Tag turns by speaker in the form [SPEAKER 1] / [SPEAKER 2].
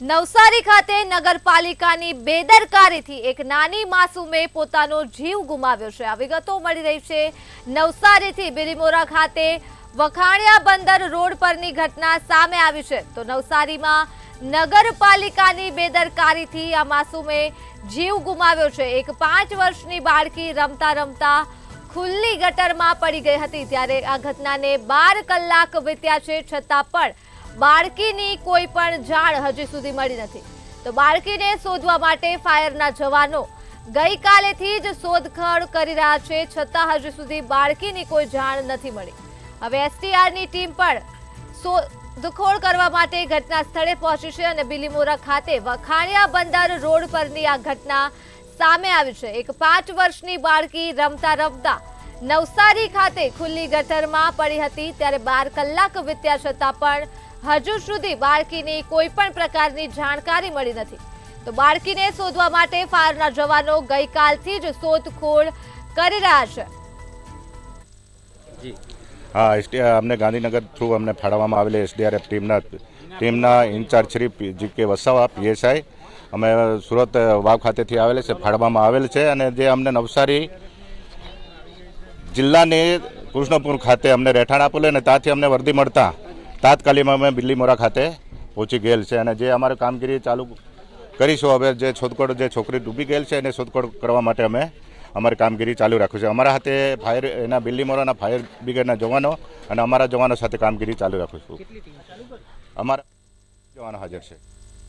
[SPEAKER 1] નવસારી ખાતે નગરપાલિકાની બેદરકારીથી એક નાની માસૂમે પોતાનો જીવ ગુમાવ્યો છે। આ વિગતો મળી રહી છે નવસારીથી બિલીમોરા ખાતે વખાણિયા બંદર રોડ પરની ઘટના સામે આવી છે। તો નવસારીમાં નગરપાલિકાની બેદરકારીથી આ માસૂમે જીવ ગુમાવ્યો છે। એક 5 વર્ષની બાળકી રમતા રમતા ખુલ્લી ગટરમાં પડી ગઈ હતી, ત્યારે આ ઘટનાને 12 કલાક વીત્યા છે, છતાં પણ બાળકીની કોઈ પણ જાણ હજી સુધી મળી નથી। તો બાળકીને શોધવા માટે ફાયરના જવાનો ગઈકાલેથી જ શોધખોળ કરી રહ્યા છે, છતાં હજી સુધી બાળકીની કોઈ જાણ નથી મળી। હવે એસટીઆરની ટીમ પણ શોધખોળ કરવા માટે ઘટના સ્થળે પહોંચી છે અને બિલીમોરા ખાતે વખાણિયા બંદર રોડ પરની આ ઘટના સામે આવી છે। એક 5 વર્ષની બાળકી રમતા રમતા નવસારી ખાતે ખુલ્લી ગટરમાં પડી હતી, ત્યારે 12 કલાક વીત્યા છતાં પણ હજુ સુધી બાળકીની કોઈ પણ પ્રકારની જાણકારી મળી નથી। તો બાળકીને શોધવા માટે ફાયરના જવાનો ગઈકાલથી જ શોધખોળ કરી રહ્યા છે।
[SPEAKER 2] हाँ, हमने गांधीनगर थ्रू हमने फाड़वामां आवेली एसडीआरएफ टीमना incharge Shri G K. Vasava PSI અમે સુરત વાવ ખાતેથી આવેલા છે, ફાળવામાં આવેલ છે અને જે અમને નવસારી જિલ્લાની કૃષ્ણપુર ખાતે અમને રહેઠાણ આપેલું અને ત્યાંથી અમને વર્દી મળતા તાત્કાલિક અમે બિલીમોરા ખાતે પહોંચી ગયેલ છે અને જે અમારે કામગીરી ચાલુ કરીશું। હવે જે શોધખોળ જે છોકરી ડૂબી ગયેલ છે એને શોધખોળ કરવા માટે અમે અમારી કામગીરી ચાલુ રાખીશું। અમારા હાથે ફાયર એના બિલીમોરાના ફાયર બ્રિગેડના જવાનો અને અમારા જવાનો સાથે કામગીરી ચાલુ રાખીશું। અમારા જવાનો હાજર છે।